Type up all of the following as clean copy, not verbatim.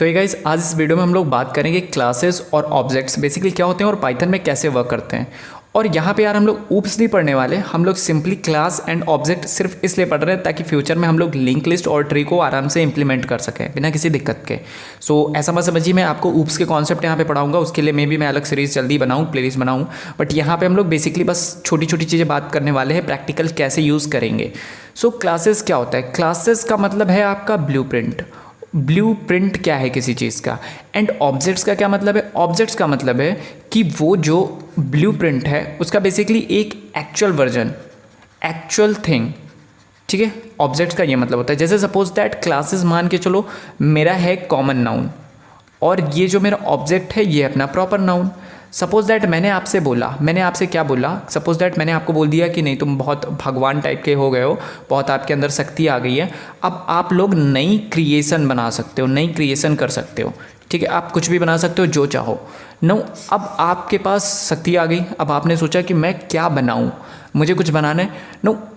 सो ये गाइस, आज इस वीडियो में हम लोग बात करेंगे क्लासेस और ऑब्जेक्ट्स बेसिकली क्या होते हैं और पाइथन में कैसे वर्क करते हैं। और यहाँ पे यार हम लोग ऊप्स नहीं पढ़ने वाले, हम लोग सिंपली क्लास एंड ऑब्जेक्ट सिर्फ इसलिए पढ़ रहे हैं ताकि फ्यूचर में हम लोग लिंक लिस्ट और ट्री को आराम से इंप्लीमेंट कर सकें बिना किसी दिक्कत के। सो ऐसा मत समझिए मैं आपको ऊप्स के कॉन्सेप्ट यहाँ पे पढ़ाऊंगा, उसके लिए मैं अलग सीरीज जल्दी बनाऊँ, प्लेलिस्ट बनाऊँ। बट यहाँ पे हम लोग बेसिकली बस छोटी छोटी चीज़ें बात करने वाले हैं, प्रैक्टिकल कैसे यूज़ करेंगे। सो क्लासेस क्या होता है? क्लासेस का मतलब है आपका ब्लूप्रिंट क्या है किसी चीज़ का। एंड ऑब्जेक्ट्स का क्या मतलब है? ऑब्जेक्ट्स का मतलब है कि वो जो ब्लूप्रिंट है उसका बेसिकली एक एक्चुअल वर्जन, एक्चुअल थिंग, ठीक है। ऑब्जेक्ट्स का ये मतलब होता है, जैसे सपोज दैट क्लासेस मान के चलो मेरा है कॉमन नाउन और ये जो मेरा ऑब्जेक्ट है ये अपना प्रॉपर नाउन। सपोज दैट मैंने आपसे क्या बोला? सपोज दैट मैंने आपको बोल दिया कि नहीं तुम बहुत भगवान टाइप के हो गए हो, बहुत आपके अंदर शक्ति आ गई है, अब आप लोग नई क्रिएशन बना सकते हो, नई क्रिएशन कर सकते हो, ठीक है। आप कुछ भी बना सकते हो जो चाहो। अब आपके पास शक्ति आ गई, अब आपने सोचा कि मैं क्या बनाऊं, मुझे कुछ बनाना है।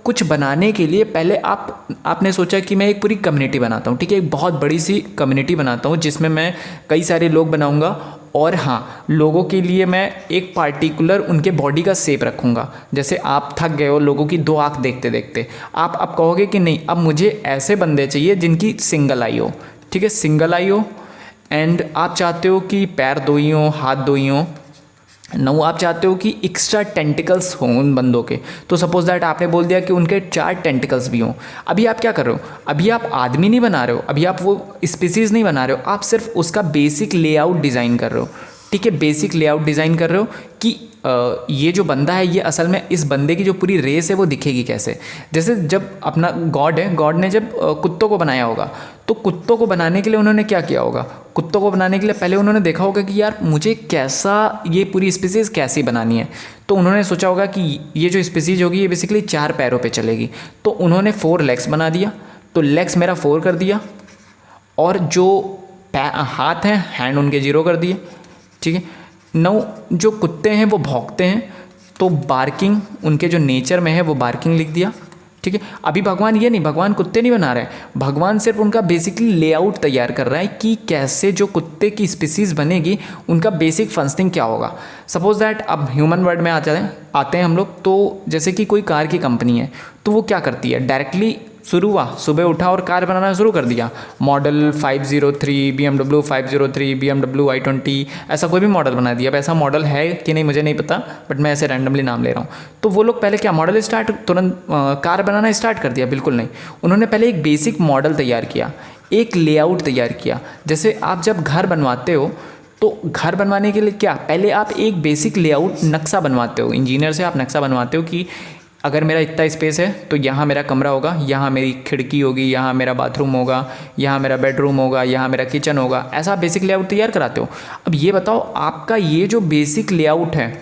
कुछ बनाने के लिए पहले आपने सोचा कि मैं एक पूरी कम्युनिटी बनाता हूँ, ठीक है, एक बहुत बड़ी सी कम्युनिटी बनाता हूँ जिसमें मैं कई सारे लोग बनाऊँगा और हाँ, लोगों के लिए मैं एक पार्टिकुलर उनके बॉडी का शेप रखूँगा। जैसे आप थक गए हो लोगों की दो आँख देखते देखते, आप अब कहोगे कि नहीं अब मुझे ऐसे बंदे चाहिए जिनकी सिंगल आई हो, ठीक है, सिंगल आई हो। एंड आप चाहते हो कि पैर दो ही हो, हाथ दो ही हो। आप चाहते हो कि एक्स्ट्रा टेंटिकल्स हों उन बंदों के, तो सपोज दैट आपने बोल दिया कि उनके 4 टेंटिकल्स भी हों। अभी आप क्या कर रहे हो? अभी आप आदमी नहीं बना रहे हो, अभी आप वो स्पीसीज़ नहीं बना रहे हो, आप सिर्फ उसका बेसिक लेआउट डिज़ाइन कर रहे हो, ठीक है। बेसिक लेआउट डिज़ाइन कर रहे हो कि ये जो बंदा है ये असल में इस बंदे की जो पूरी रेस है वो दिखेगी कैसे। जैसे जब अपना गॉड है, गॉड ने जब कुत्तों को बनाया होगा तो कुत्तों को बनाने के लिए उन्होंने क्या किया होगा? कुत्तों को बनाने के लिए पहले उन्होंने देखा होगा कि यार मुझे कैसा ये पूरी स्पीसीज़ कैसी बनानी है। तो उन्होंने सोचा होगा कि ये जो स्पीसीज़ होगी ये बेसिकली 4 पैरों पे चलेगी, तो उन्होंने 4 लेग्स बना दिया, तो लेग्स मेरा 4 कर दिया और जो हाथ हैं हैंड उनके 0 कर दिए, ठीक है। जो कुत्ते हैं वो भौंकते हैं, तो बार्किंग उनके जो नेचर में है वो बार्किंग लिख दिया, ठीक है। अभी भगवान कुत्ते नहीं बना रहे हैं, भगवान सिर्फ उनका बेसिकली लेआउट तैयार कर रहा है कि कैसे जो कुत्ते की स्पीसीज़ बनेगी उनका बेसिक फंक्शनिंग क्या होगा। सपोज दैट अब ह्यूमन वर्ल्ड में आते हैं हम लोग, तो जैसे कि कोई कार की कंपनी है तो वो क्या करती है, डायरेक्टली सुबह उठा और कार बनाना शुरू कर दिया। मॉडल 503, BMW 503, BMW i20, ऐसा कोई भी मॉडल बना दिया। अब ऐसा मॉडल है कि नहीं मुझे नहीं पता, बट मैं ऐसे रैंडमली नाम ले रहा हूँ। तो वो लोग पहले क्या मॉडल तुरंत कार बनाना स्टार्ट कर दिया? बिल्कुल नहीं। उन्होंने पहले एक बेसिक मॉडल तैयार किया, एक लेआउट तैयार किया। जैसे आप जब घर बनवाते हो तो घर बनवाने के लिए क्या, पहले आप एक बेसिक लेआउट नक्शा बनवाते हो, इंजीनियर से आप नक्शा बनवाते हो कि अगर मेरा इतना स्पेस है तो यहाँ मेरा कमरा होगा, यहाँ मेरी खिड़की होगी, यहाँ मेरा बाथरूम होगा, यहाँ मेरा बेडरूम होगा, यहाँ मेरा किचन होगा। ऐसा बेसिक लेआउट तैयार कराते हो। अब ये बताओ आपका ये जो बेसिक लेआउट है,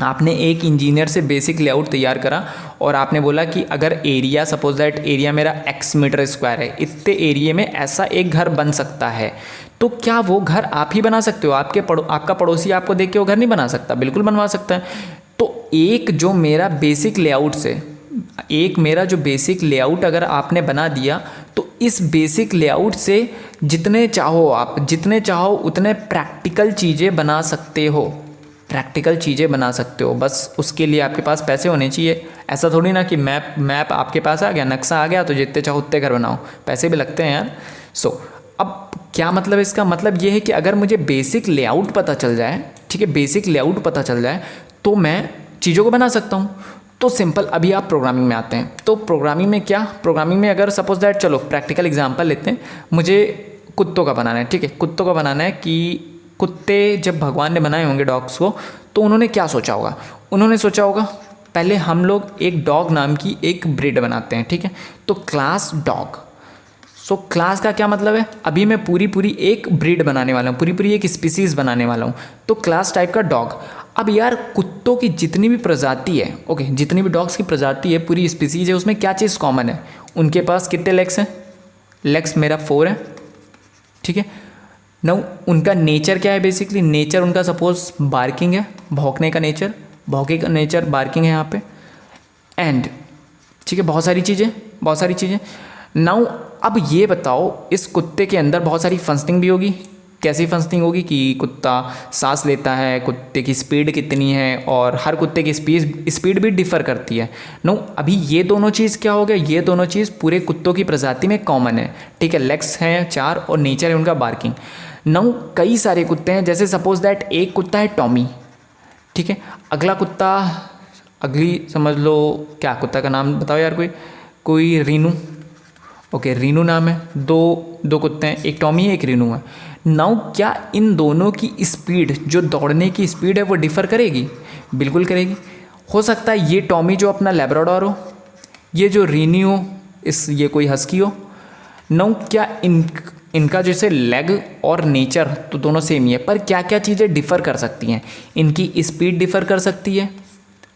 आपने एक इंजीनियर से बेसिक लेआउट तैयार करा और आपने बोला कि अगर एरिया, सपोज दैट एरिया मेरा x मीटर स्क्वायर है, इतने एरिया में ऐसा एक घर बन सकता है, तो क्या वो घर आप ही बना सकते हो? आपका पड़ोसी आपको देख के वो घर नहीं बना सकता? बिल्कुल बनवा सकता है। तो एक जो मेरा बेसिक लेआउट अगर आपने बना दिया तो इस बेसिक लेआउट से जितने चाहो उतने प्रैक्टिकल चीज़ें बना सकते हो। बस उसके लिए आपके पास पैसे होने चाहिए। ऐसा थोड़ी ना कि मैप आपके पास आ गया, नक्शा आ गया तो जितने चाहो उतने घर बनाओ, पैसे भी लगते हैं यार। अब क्या मतलब इसका मतलब ये है कि अगर मुझे बेसिक लेआउट पता चल जाए, ठीक है, बेसिक लेआउट पता चल जाए तो मैं चीज़ों को बना सकता हूँ। तो सिंपल, अभी आप प्रोग्रामिंग में आते हैं, तो प्रोग्रामिंग में अगर सपोज दैट, चलो प्रैक्टिकल एग्जांपल लेते हैं, मुझे कुत्तों का बनाना है, ठीक है। कुत्तों का बनाना है कि कुत्ते जब भगवान ने बनाए होंगे डॉग्स को, तो उन्होंने क्या सोचा होगा? उन्होंने सोचा होगा पहले हम लोग एक डॉग नाम की एक ब्रीड बनाते हैं, ठीक है, तो क्लास डॉग। क्लास का क्या मतलब है? अभी मैं पूरी एक ब्रीड बनाने वाला हूँ, पूरी एक स्पीसीज़ बनाने वाला हूँ, तो क्लास टाइप का डॉग। अब यार कुत्तों की जितनी भी प्रजाति है, ओके, जितनी भी डॉग्स की प्रजाति है, पूरी स्पीसीज है, उसमें क्या चीज़ कॉमन है? उनके पास कितने लेग्स हैं? लेग्स मेरा 4 है, ठीक है। उनका नेचर क्या है? बेसिकली नेचर उनका सपोज बार्किंग है, भौंकने का नेचर बार्किंग है यहाँ पे। एंड ठीक है, बहुत सारी चीज़ें। अब ये बताओ, इस कुत्ते के अंदर बहुत सारी फंक्शनिंग भी होगी। कैसी फंक्शनिंग होगी कि कुत्ता सांस लेता है, कुत्ते की स्पीड कितनी है, और हर कुत्ते की स्पीड भी डिफ़र करती है। नो, अभी ये दोनों चीज़ क्या हो गया, ये दोनों चीज़ पूरे कुत्तों की प्रजाति में कॉमन है, ठीक है। लेग्स हैं 4 और नेचर है उनका बार्किंग। नो, कई सारे कुत्ते हैं, जैसे सपोज दैट एक कुत्ता है टॉमी, ठीक है। अगला कुत्ता, अगली समझ लो, क्या कुत्ता का नाम बताओ यार, कोई रीनू। ओके, रीनू नाम है। दो कुत्ते हैं, एक टॉमी है एक रीनू है। नाउ क्या इन दोनों की स्पीड, जो दौड़ने की स्पीड है, वो डिफ़र करेगी? बिल्कुल करेगी। हो सकता है ये टॉमी जो अपना लैब्राडोर हो, ये जो रीनी हो ये कोई हस्की हो। नाउ क्या इनका जैसे लेग और नेचर तो दोनों सेम ही है, पर क्या क्या चीज़ें डिफ़र कर सकती हैं? इनकी स्पीड डिफ़र कर सकती है,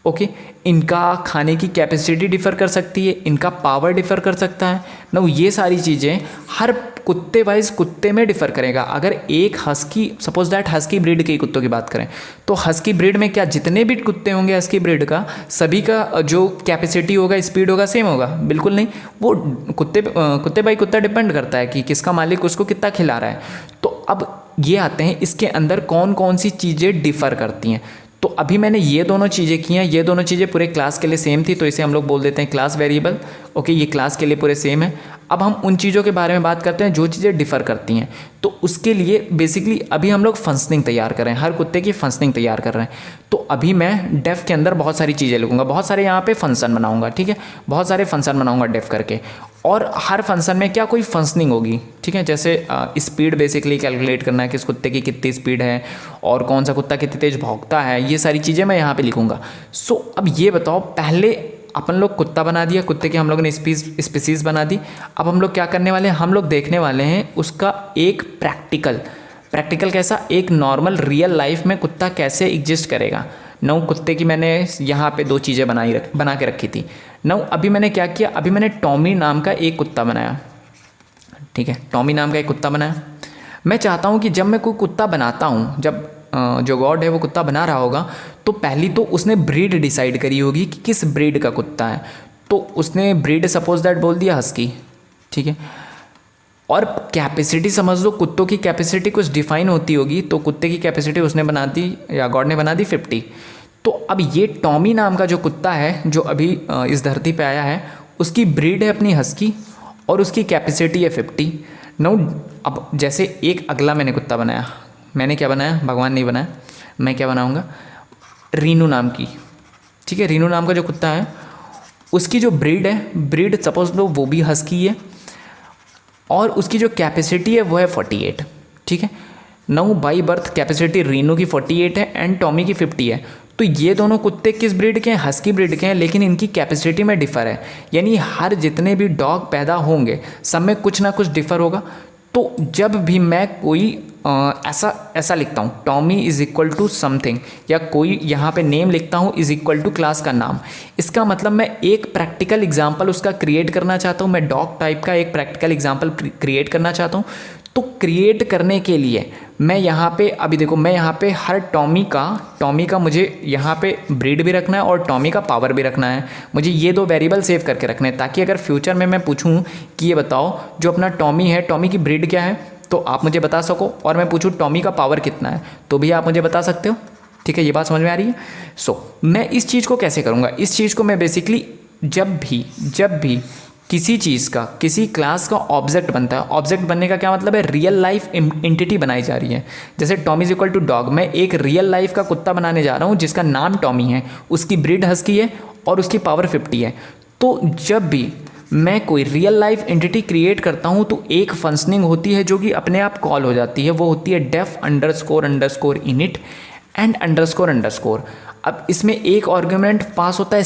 ओके। इनका खाने की कैपेसिटी डिफ़र कर सकती है, इनका पावर डिफ़र कर सकता है ना। ये सारी चीज़ें हर कुत्ते वाइज कुत्ते में डिफ़र करेगा। अगर एक husky, suppose that husky breed के कुत्तों की बात करें, तो हस्की ब्रीड में क्या जितने भी कुत्ते होंगे हस्की ब्रीड का, सभी का जो कैपेसिटी होगा, स्पीड होगा, सेम होगा? बिल्कुल नहीं। वो कुत्ते बाई कुत्ता डिपेंड करता है कि किसका मालिक उसको कितना खिला रहा है। तो अब ये आते हैं इसके अंदर कौन कौन सी चीज़ें डिफ़र करती हैं। तो अभी मैंने ये दोनों चीज़ें की हैं, ये दोनों चीज़ें पूरे क्लास के लिए सेम थी, तो इसे हम लोग बोल देते हैं क्लास वेरिएबल। ओके, ये क्लास के लिए पूरे सेम है। अब हम उन चीज़ों के बारे में बात करते हैं जो चीज़ें डिफ़र करती हैं। तो उसके लिए बेसिकली अभी हम लोग फंक्शनिंग तैयार कर रहे हैं, हर कुत्ते की फंक्शनिंग तैयार कर रहे हैं। तो अभी मैं डेफ के अंदर बहुत सारी चीज़ें लिखूंगा, बहुत सारे यहाँ पे फंक्शन बनाऊंगा, ठीक है। बहुत सारे फंक्शन बनाऊंगा डेफ करके, और हर फंक्शन में क्या कोई फंक्शनिंग होगी, ठीक है। जैसे स्पीड बेसिकली कैलकुलेट करना है, किस कुत्ते की कितनी स्पीड है और कौन सा कुत्ता कितनी तेज भौंकता है, ये सारी चीज़ें मैं यहाँ पे लिखूंगा। सो अब ये बताओ, पहले अपन लोग कुत्ता बना दिया, कुत्ते की हम लोगों ने स्पीसीज़ बना दी। अब हम लोग क्या करने वाले हैं, हम लोग देखने वाले हैं उसका एक प्रैक्टिकल कैसा, एक नॉर्मल रियल लाइफ में कुत्ता कैसे एग्जिस्ट करेगा। नौ कुत्ते की मैंने यहाँ पे 2 चीज़ें बना के रखी थी। नौ अभी मैंने क्या किया, अभी मैंने टॉमी नाम का एक कुत्ता बनाया, ठीक है। टॉमी नाम का एक कुत्ता बनाया। मैं चाहता हूँ कि जब मैं कोई कुत्ता बनाता हूँ, जब जो गॉड है वो कुत्ता बना रहा होगा, तो पहली तो उसने ब्रीड डिसाइड करी होगी कि किस ब्रीड का कुत्ता है। तो उसने ब्रीड सपोज दैट बोल दिया हस्की, ठीक है। और कैपेसिटी समझ लो, कुत्तों की कैपेसिटी कुछ डिफाइन होती होगी, तो कुत्ते की कैपेसिटी उसने बना दी या गॉड ने बना दी 50। तो अब ये टॉमी नाम का जो कुत्ता है, जो अभी इस धरती पे आया है, उसकी ब्रीड है अपनी हस्की और उसकी कैपेसिटी है 50। नो, अब जैसे एक अगला मैंने कुत्ता बनाया, मैंने क्या बनाया, भगवान नहीं बनाया, मैं क्या बनाऊंगा, रीनू नाम की, ठीक है। रीनू नाम का जो कुत्ता है, उसकी जो ब्रीड है, ब्रीड सपोज लो वो भी हस्की है, और उसकी जो कैपेसिटी है वो है 48, ठीक है। Now by birth capacity Renu की 48 है एंड टॉमी की 50 है। तो ये दोनों कुत्ते किस ब्रीड के हैं, हस्की ब्रीड के हैं, लेकिन इनकी कैपेसिटी में डिफ़र है। यानी हर जितने भी डॉग पैदा होंगे सब में कुछ ना कुछ डिफ़र होगा। तो जब भी मैं कोई ऐसा लिखता हूँ, Tommy is equal to something, या कोई यहाँ पे नेम लिखता हूँ इज़ इक्वल टू क्लास का नाम, इसका मतलब मैं एक प्रैक्टिकल एग्जाम्पल उसका क्रिएट करना चाहता हूँ। मैं डॉग टाइप का एक प्रैक्टिकल एग्जाम्पल क्रिएट करना चाहता हूँ। तो क्रिएट करने के लिए मैं यहाँ पे, अभी देखो, मैं यहाँ पे हर टॉमी का मुझे यहाँ पे ब्रीड भी रखना है और टॉमी का पावर भी रखना है। मुझे ये 2 वेरिएबल सेव करके रखने हैं, ताकि अगर फ्यूचर में मैं पूछूँ कि ये बताओ जो अपना टॉमी है, टॉमी की ब्रीड क्या है, तो आप मुझे बता सको, और मैं पूछूँ टॉमी का पावर कितना है, तो भी आप मुझे बता सकते हो, ठीक है। ये बात समझ में आ रही है। मैं इस चीज़ को कैसे करूँगा, इस चीज़ को मैं बेसिकली जब भी किसी चीज़ का, किसी क्लास का ऑब्जेक्ट बनता है, ऑब्जेक्ट बनने का क्या मतलब है, रियल लाइफ एंटिटी बनाई जा रही है। जैसे Tommy is equal to dog, मैं एक रियल लाइफ का कुत्ता बनाने जा रहा हूँ जिसका नाम टॉमी है, उसकी ब्रीड हस्की है और उसकी पावर 50 है। तो जब भी मैं कोई रियल लाइफ एंटिटी क्रिएट करता हूँ, तो एक फंक्शनिंग होती है जो कि अपने आप कॉल हो जाती है, वो होती है def underscore init and underscore. अब इसमें एक आर्गुमेंट पास होता है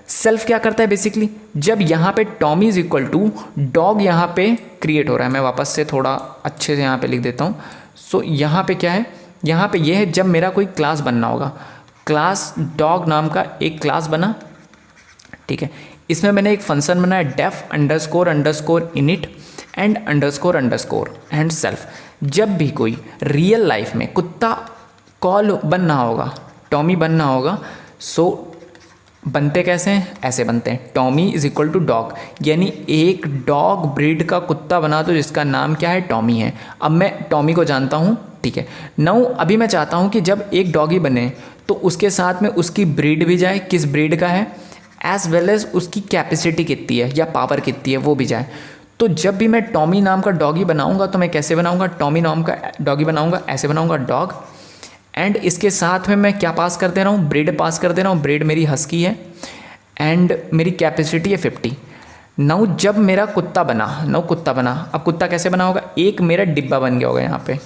सेल्फ क्या करता है बेसिकली, जब यहाँ पे Tommy is equal to dog यहाँ पे क्रिएट हो रहा है, मैं वापस से थोड़ा अच्छे से यहाँ पे लिख देता हूँ। सो यहाँ पे क्या है, यहाँ पे ये है जब मेरा कोई क्लास बनना होगा, क्लास डॉग नाम का एक क्लास बना, ठीक है। इसमें मैंने एक फंक्शन बनाया def underscore init and underscore and self. जब भी कोई रियल लाइफ में कुत्ता कॉल बनना होगा, टॉमी बनना होगा, सो बनते कैसे हैं, ऐसे बनते हैं, Tommy is equal to dog, यानी एक डॉग ब्रीड का कुत्ता बना दो जिसका नाम क्या है, टॉमी है। अब मैं टॉमी को जानता हूँ, ठीक है। नाउ अभी मैं चाहता हूँ कि जब एक डॉगी बने तो उसके साथ में उसकी ब्रीड भी जाए, किस ब्रीड का है, एज वेल एज उसकी कैपेसिटी कितनी है या पावर कितनी है वो भी जाए। तो जब भी मैं टॉमी नाम का डॉगी बनाऊंगा तो मैं कैसे बनाऊंगा, टॉमी नाम का डॉगी बनाऊंगा, ऐसे बनाऊंगा डॉग, एंड इसके साथ में मैं क्या पास कर दे रहा हूँ, ब्रीड पास कर दे रहा हूँ, ब्रीड मेरी हस्की है एंड मेरी कैपेसिटी है 50। नाउ जब मेरा कुत्ता बना, अब कुत्ता कैसे बना होगा, एक मेरा डिब्बा बन गया होगा यहाँ पे,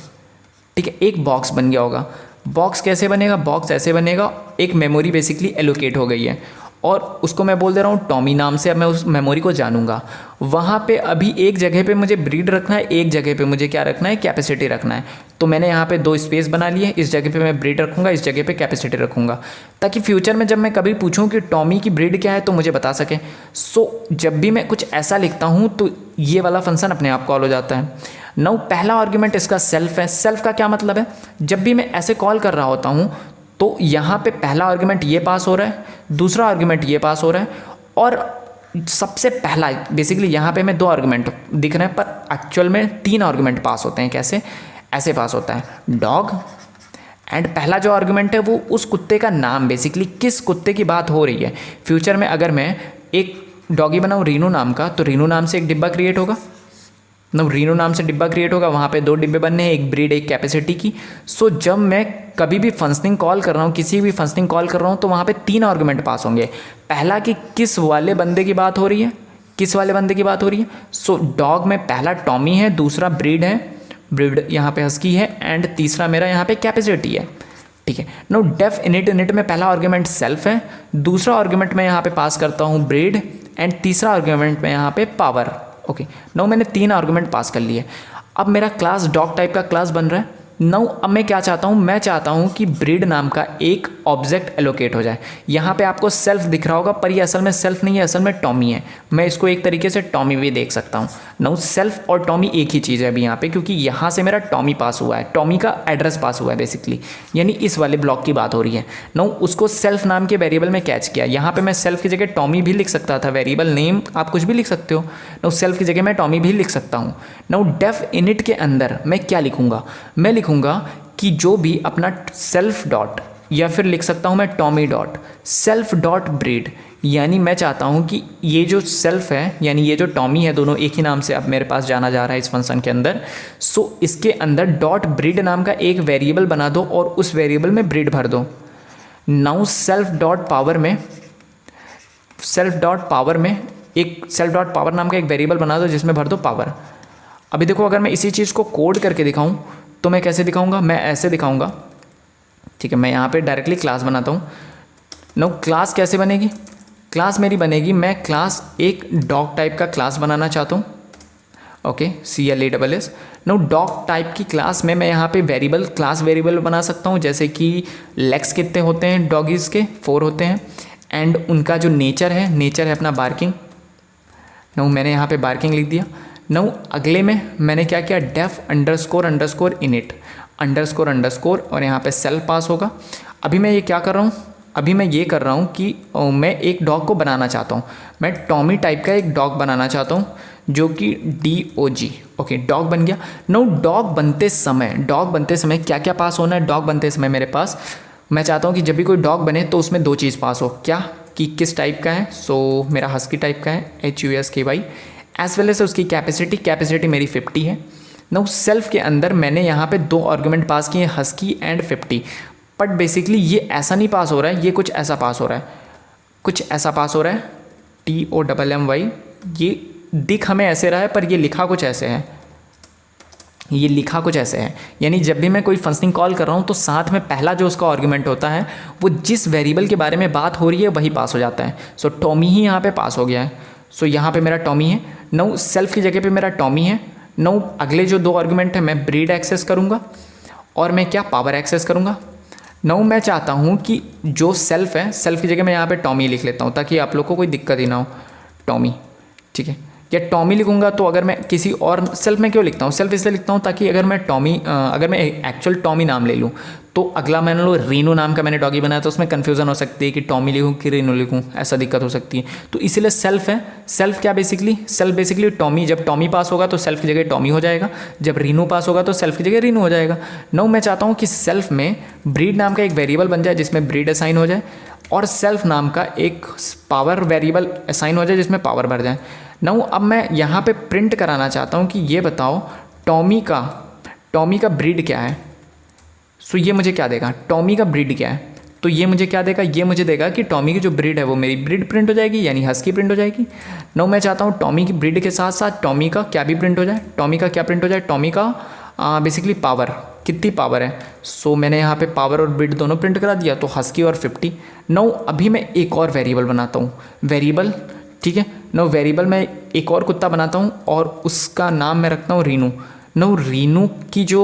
ठीक है, एक बॉक्स बन गया होगा। बॉक्स कैसे बनेगा, बॉक्स ऐसे बनेगा, एक मेमोरी बेसिकली एलोकेट हो गई है और उसको मैं बोल दे रहा हूँ टॉमी नाम से। अब मैं उस मेमोरी को जानूंगा, वहाँ पे अभी एक जगह पे मुझे ब्रीड रखना है, एक जगह पे मुझे क्या रखना है, कैपेसिटी रखना है। तो मैंने यहाँ पे 2 स्पेस बना लिए, इस जगह पे मैं ब्रीड रखूँगा, इस जगह पे कैपेसिटी रखूँगा, ताकि फ्यूचर में जब मैं कभी पूछूँ कि टॉमी की ब्रीड क्या है तो मुझे बता सके। सो जब भी मैं कुछ ऐसा लिखता हूँ तो ये वाला फंक्शन अपने आप कॉल हो जाता है। नाउ पहला आर्ग्यूमेंट इसका सेल्फ है। सेल्फ का क्या मतलब है, जब भी मैं ऐसे कॉल कर रहा होता हूँ तो यहाँ पे पहला आर्ग्यूमेंट ये पास हो रहा है, दूसरा आर्ग्यूमेंट ये पास हो रहा है, और सबसे पहला बेसिकली यहाँ पे मैं 2 आर्ग्यूमेंट दिख रहे हैं पर एक्चुअल में 3 आर्ग्यूमेंट पास होते हैं। कैसे, ऐसे पास होता है डॉग, एंड पहला जो आर्ग्यूमेंट है वो उस कुत्ते का नाम, बेसिकली किस कुत्ते की बात हो रही है। फ्यूचर में अगर मैं एक डॉगी बनाऊँ रीनू नाम का, तो रीनू नाम से एक डिब्बा क्रिएट होगा, रीनो नाम से डिब्बा क्रिएट होगा, वहाँ पे 2 डिब्बे बनने हैं, एक ब्रीड एक कैपेसिटी की। सो जब मैं कभी भी फंक्शनिंग कॉल कर रहा हूँ, किसी भी फंक्शनिंग कॉल कर रहा हूँ, तो वहाँ पे 3 आर्गुमेंट पास होंगे। पहला कि किस वाले बंदे की बात हो रही है, किस वाले बंदे की बात हो रही है। सो डॉग में पहला टॉमी है, दूसरा ब्रीड है, ब्रीड यहाँ पे हस्की है, एंड तीसरा मेरा यहाँ पे कैपेसिटी है, ठीक है। नो डेफ इनिट में पहला आर्गुमेंट सेल्फ है, दूसरा आर्गुमेंट मैं यहाँ पे पास करता हूँ ब्रीड, एंड तीसरा आर्गुमेंट में यहाँ पे पावर। ओके, नाउ मैंने 3 आर्गुमेंट पास कर लिए। अब मेरा क्लास डॉग टाइप का क्लास बन रहा है। नाउ अब मैं क्या चाहता हूँ, मैं चाहता हूँ कि ब्रीड नाम का एक ऑब्जेक्ट एलोकेट हो जाए। यहाँ पे आपको सेल्फ दिख रहा होगा पर ये असल में सेल्फ नहीं है, असल में टॉमी है। मैं इसको एक तरीके से टॉमी भी देख सकता हूँ। नाउ सेल्फ और टॉमी एक ही चीज़ है अभी यहाँ पे, क्योंकि यहाँ से मेरा टॉमी पास हुआ है, टॉमी का एड्रेस पास हुआ है बेसिकली, यानी इस वाले ब्लॉक की बात हो रही है। नाउ उसको सेल्फ नाम के वेरिएबल में कैच किया। यहाँ पे मैं सेल्फ की जगह टॉमी भी लिख सकता था, वेरिएबल नेम आप कुछ भी लिख सकते हो। नाउ सेल्फ की जगह मैं टॉमी भी लिख सकता हूँ। नाउ डेफ इनिट के अंदर मैं क्या लिखूँगा, मैं लिखूँगा कि जो भी अपना सेल्फ डॉट, या फिर लिख सकता हूँ मैं Tommy dot self dot breed, यानी मैं चाहता हूँ कि ये जो सेल्फ है यानी ये जो टॉमी है, दोनों एक ही नाम से अब मेरे पास जाना जा रहा है इस फंक्शन के अंदर। सो इसके अंदर डॉट ब्रीड नाम का एक वेरिएबल बना दो और उस वेरिएबल में ब्रीड भर दो। नाउ सेल्फ डॉट पावर में एक सेल्फ डॉट पावर नाम का एक वेरिएबल बना दो जिसमें भर दो पावर। अभी देखो, अगर मैं इसी चीज़ को कोड करके दिखाऊं तो मैं कैसे दिखाऊंगा, मैं ऐसे दिखाऊंगा, ठीक है। मैं यहाँ पे डायरेक्टली क्लास बनाता हूँ। नो क्लास कैसे बनेगी, क्लास मेरी बनेगी, मैं क्लास एक डॉग टाइप का क्लास बनाना चाहता हूँ, okay, CLASS। No dog type की क्लास में मैं यहाँ पे वेरिएबल, क्लास वेरिएबल बना सकता हूँ, जैसे कि लेग्स कितने होते हैं डॉगीज़ के, 4 होते हैं, एंड उनका जो नेचर है अपना बार्किंग। नो मैंने यहाँ पे बार्किंग लिख दिया। नो अगले में मैंने क्या किया, डेफ अंडरस्कोर इनिट अंडरस्कोर और यहाँ पे सेल्फ पास होगा। अभी मैं ये क्या कर रहा हूँ, अभी मैं ये कर रहा हूँ कि मैं एक डॉग को बनाना चाहता हूँ, मैं टॉमी टाइप का एक डॉग बनाना चाहता हूँ जो कि DOG, ओके, डॉग बन गया। नो डॉग बनते समय क्या क्या पास होना है, डॉग बनते समय मेरे पास, मैं चाहता हूँ कि जब भी कोई डॉग बने तो उसमें 2 चीज़ पास हो, क्या, कि किस टाइप का है। सो मेरा हस्की टाइप का है, HUSKY, एज वेल एज उसकी कैपेसिटी मेरी 50 है। नाउ सेल्फ के अंदर मैंने यहाँ पे 2 आर्गुमेंट पास किए, हस्की एंड 50, बट बेसिकली ये ऐसा नहीं पास हो रहा है, ये कुछ ऐसा पास हो रहा है, TOMMY। ये दिख हमें ऐसे रहा है पर ये लिखा कुछ ऐसे है, यानी जब भी मैं कोई फंक्शनिंग कॉल कर रहा हूँ तो साथ में पहला जो उसका आर्गुमेंट होता है वो जिस वेरिएबल के बारे में बात हो रही है वही पास हो जाता है। सो टॉमी ही यहाँ पे पास हो गया है। सो यहाँ पे मेरा टॉमी है। नाउ सेल्फ की जगह पे मेरा टॉमी है। नाउ अगले जो 2 आर्गुमेंट है, मैं ब्रीड एक्सेस करूँगा और मैं क्या, पावर एक्सेस करूँगा। नाउ मैं चाहता हूँ कि जो सेल्फ है, सेल्फ की जगह मैं यहाँ पे टॉमी लिख लेता हूँ ताकि आप लोग को कोई दिक्कत ही ना हो, टॉमी, ठीक है। या टॉमी लिखूँगा तो अगर मैं किसी और, सेल्फ में क्यों लिखता हूँ, सेल्फ इसलिए लिखता हूँ ताकि अगर मैं एक्चुअल टॉमी नाम ले लूँ तो अगला मैंने लो रीनू नाम का मैंने डॉगी बनाया, तो उसमें कन्फ्यूजन हो सकती है कि टॉमी लिखूँ कि रीनू लिखूँ, ऐसा दिक्कत हो सकती है। तो इसीलिए सेल्फ है। सेल्फ क्या बेसिकली, सेल्फ बेसिकली टॉमी, जब टॉमी पास होगा तो सेल्फ की जगह टॉमी हो जाएगा, जब रीनू पास होगा तो सेल्फ की जगह रीनू हो जाएगा। नाउ मैं चाहता हूँ कि सेल्फ में ब्रीड नाम का एक वेरिएबल बन जाए जिसमें ब्रीड असाइन हो जाए, और सेल्फ नाम का एक पावर वेरिएबल असाइन हो जाए जिसमें पावर भर जाए। नाउ अब मैं यहाँ पे प्रिंट कराना चाहता हूँ कि ये बताओ टॉमी का ब्रीड क्या है। सो ये मुझे क्या देगा, टॉमी का ब्रीड क्या है, तो ये मुझे क्या देगा, ये मुझे देगा कि टॉमी की जो ब्रीड है वो मेरी ब्रीड प्रिंट हो जाएगी, यानी हस्की प्रिंट हो जाएगी। नाउ मैं चाहता हूँ टॉमी की ब्रीड के साथ साथ टॉमी का क्या भी प्रिंट हो जाए। टॉमी का क्या प्रिंट हो जाए, टॉमी का बेसिकली पावर, कितनी पावर है। सो मैंने यहाँ पे पावर और ब्रीड दोनों प्रिंट करा दिया, तो हस्की और 50। नाउ अभी मैं एक और वेरिएबल बनाता हूँ, वेरिएबल, ठीक है। नाउ वेरिएबल में एक और कुत्ता बनाता हूँ और उसका नाम मैं रखता हूँ रीनू। नाउ रीनू की जो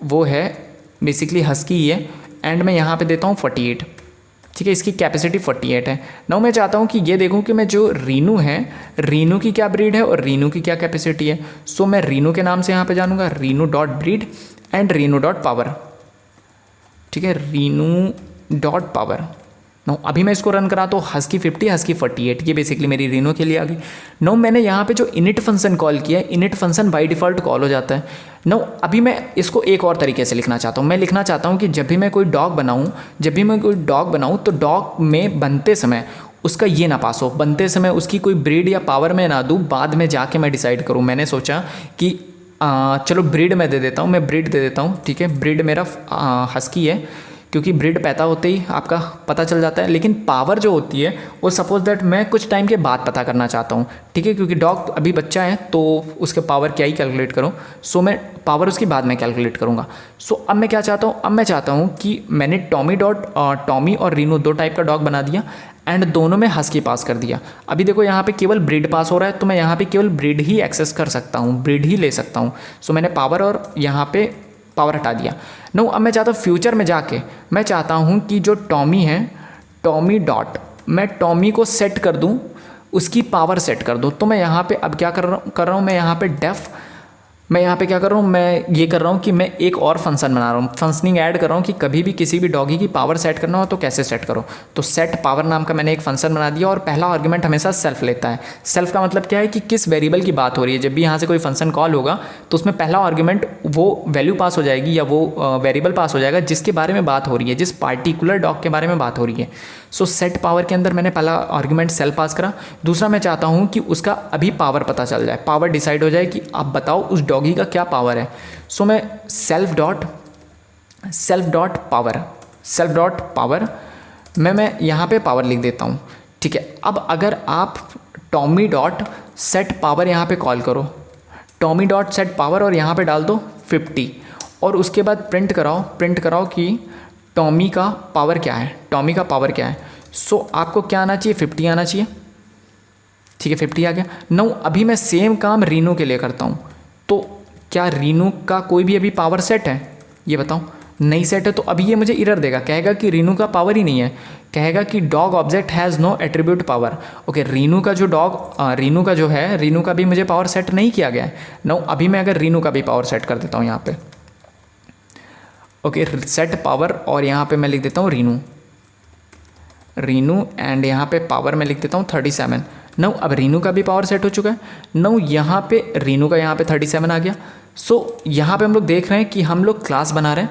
वो है बेसिकली हस्की ही है, एंड मैं यहाँ पे देता हूँ 48, ठीक है। इसकी कैपेसिटी 48 है। नाउ मैं चाहता हूँ कि ये देखूँ कि मैं जो रीनू है, रीनू की क्या ब्रीड है और रीनू की क्या कैपेसिटी है। सो मैं रीनू के नाम से यहाँ पे जानूँगा, Renu dot breed and Renu dot power, ठीक है, रीनू डॉट पावर। नो अभी मैं इसको रन करा तो हस्की 50, हस्की 48, ये बेसिकली मेरी रीनो के लिए आ गई। नो मैंने यहाँ पे जो इनिट फंक्शन कॉल किया है, init function by default call हो जाता है। नो अभी मैं इसको एक और तरीके से लिखना चाहता हूँ। मैं लिखना चाहता हूँ कि जब भी मैं कोई डॉग बनाऊँ तो डॉग में बनते समय उसका ये ना पास हो, बनते समय उसकी कोई ब्रीड या पावर में ना दूँ, बाद में जाके मैं डिसाइड करूँ। मैंने सोचा कि चलो ब्रीड मैं दे देता हूँ, मैं ब्रीड दे देता हूँ, ठीक है। ब्रीड मेरा हस्की है, क्योंकि ब्रीड पैदा होते ही आपका पता चल जाता है। लेकिन पावर जो होती है वो सपोज दैट मैं कुछ टाइम के बाद पता करना चाहता हूँ, ठीक है, क्योंकि डॉग अभी बच्चा है तो उसके पावर क्या ही कैलकुलेट करूँ। सो मैं पावर उसकी बाद में कैलकुलेट करूँगा। सो अब मैं क्या चाहता हूँ, अब मैं चाहता हूँ कि मैंने टॉमी और रीनू दो टाइप का डॉग बना दिया एंड दोनों में हस्की पास कर दिया। अभी देखो यहाँ पे केवल ब्रीड पास हो रहा है, तो मैं यहाँ पे केवल ब्रीड ही एक्सेस कर सकता हूँ, ब्रीड ही ले सकता हूँ। सो मैंने पावर और यहाँ पे पावर हटा दिया। नो अब मैं चाहता हूँ फ्यूचर में जाके मैं चाहता हूँ कि जो टॉमी है, टॉमी डॉट, मैं टॉमी को सेट कर दूँ, उसकी पावर सेट कर दूँ। तो मैं यहाँ पे अब क्या कर रहा हूँ, मैं यहाँ पे मैं यहाँ पे क्या कर रहा हूँ, मैं ये कर रहा हूँ कि मैं एक और फंक्शन बना रहा हूँ, फंक्शनिंग ऐड कर रहा हूँ कि कभी भी किसी भी डॉगी की पावर सेट करना हो तो कैसे सेट करो। तो सेट पावर नाम का मैंने एक फंक्शन बना दिया और पहला आर्गुमेंट हमेशा सेल्फ लेता है। सेल्फ का मतलब क्या है कि किस वेरिएबल की बात हो रही है। जब भी यहाँ से कोई फंक्शन कॉल होगा तो उसमें पहला आर्गुमेंट वो वैल्यू पास हो जाएगी या वो वेरिएबल पास हो जाएगा जिसके बारे में बात हो रही है, जिस पार्टिकुलर डॉग के बारे में बात हो रही है। सो सेट पावर के अंदर मैंने पहला आर्गुमेंट सेल पास करा। दूसरा मैं चाहता हूँ कि उसका अभी पावर पता चल जाए, पावर डिसाइड हो जाए कि आप बताओ उस डॉगी का क्या पावर है। सो मैं सेल्फ डॉट पावर मैं यहाँ पे पावर लिख देता हूँ, ठीक है। अब अगर आप टॉमी डॉट सेट पावर यहाँ पे कॉल करो, टॉमी डॉट सेट पावर और यहाँ पे डाल दो 50 और उसके बाद प्रिंट कराओ कि टॉमी का पावर क्या है, सो आपको क्या आना चाहिए, 50 आना चाहिए, ठीक है, 50 आ गया। नाउ अभी मैं सेम काम रीनू के लिए करता हूँ, तो क्या रीनू का कोई भी अभी पावर सेट है, ये बताओ। नहीं सेट है तो अभी ये मुझे एरर देगा, कहेगा कि रीनू का पावर ही नहीं है, कहेगा कि dog object has no attribute power. Okay, Renu का भी मुझे पावर सेट नहीं किया गया है। नाउ अभी मैं अगर रीनू का भी पावर सेट कर देता हूँ यहाँ पे, ओके, सेट पावर और यहाँ पे मैं लिख देता हूँ रीनू एंड यहाँ पे पावर में लिख देता हूँ 37। नाउ अब रीनू का भी पावर सेट हो चुका है। नाउ यहाँ पे रीनू का यहाँ पे 37 आ गया। सो यहाँ पे हम लोग देख रहे हैं कि हम लोग क्लास बना रहे हैं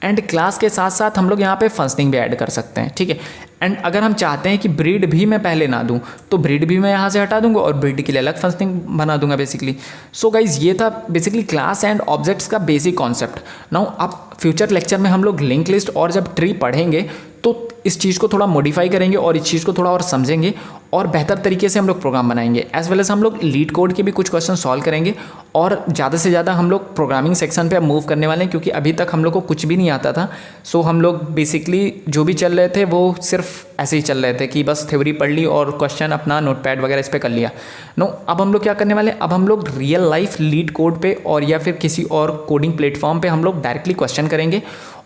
एंड क्लास के साथ साथ हम लोग यहाँ पे फंक्शनिंग भी ऐड कर सकते हैं, ठीक है। एंड अगर हम चाहते हैं कि ब्रीड भी मैं पहले ना दूँ तो ब्रीड भी मैं यहाँ से हटा दूंगा और ब्रीड के लिए अलग फंक्शनिंग बना दूंगा बेसिकली। सो गाइज ये था बेसिकली क्लास एंड ऑब्जेक्ट्स का बेसिक कॉन्सेप्ट। नाउ अब फ्यूचर लेक्चर में हम लोग लिंक लिस्ट और जब ट्री पढ़ेंगे तो इस चीज़ को थोड़ा मॉडिफाई करेंगे और इस चीज़ को थोड़ा और समझेंगे और बेहतर तरीके से हम लोग प्रोग्राम बनाएंगे। एज वेल एज हम लोग लीड कोड के भी कुछ क्वेश्चन सॉल्व करेंगे और ज़्यादा से ज़्यादा हम लोग प्रोग्रामिंग सेक्शन पे अब मूव करने वाले हैं, क्योंकि अभी तक हम लोग को कुछ भी नहीं आता था। सो हम लोग बेसिकली जो भी चल रहे थे वो सिर्फ ऐसे ही चल रहे थे कि बस थ्योरी पढ़ ली और क्वेश्चन अपना नोटपैड वगैरह इस पर कर लिया। नो, अब हम लोग क्या करने वाले हैं, अब हम लोग रियल लाइफ लीड कोड पे और या फिर किसी और कोडिंग प्लेटफॉर्म पे हम लोग डायरेक्टली क्वेश्चन करेंगे।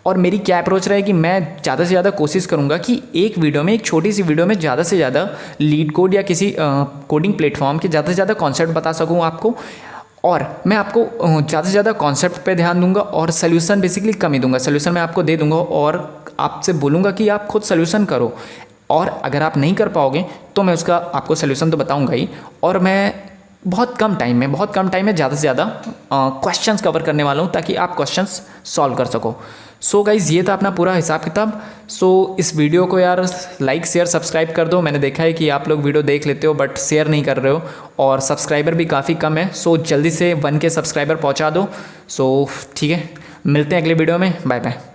और मेरी क्या अप्रोच रहेगी, मैं ज़्यादा से ज़्यादा कोशिश करूँगा कि एक छोटी सी वीडियो में ज़्यादा से ज़्यादा लीड कोड या किसी कोडिंग प्लेटफॉर्म के ज़्यादा से ज़्यादा कॉन्सेप्ट बता सकूँ आपको। और मैं आपको ज़्यादा से ज़्यादा कॉन्सेप्ट पे ध्यान दूंगा और सोल्यूशन बेसिकली कम ही दूंगा। सोल्यूशन मैं आपको दे दूंगा और आपसे बोलूँगा कि आप खुद सोल्यूशन करो, और अगर आप नहीं कर पाओगे तो मैं उसका आपको सोल्यूशन तो बताऊंगा ही, और मैं बहुत कम टाइम में ज़्यादा से ज़्यादा क्वेश्चंस कवर करने वाला हूँ ताकि आप क्वेश्चंस सॉल्व कर सको। सो गाइज़ ये था अपना पूरा हिसाब किताब। सो इस वीडियो को यार लाइक शेयर सब्सक्राइब कर दो। मैंने देखा है कि आप लोग वीडियो देख लेते हो बट शेयर नहीं कर रहे हो, और सब्सक्राइबर भी काफ़ी कम है। सो जल्दी से 1K सब्सक्राइबर पहुँचा दो। सो ठीक है, मिलते हैं अगले वीडियो में। Bye bye.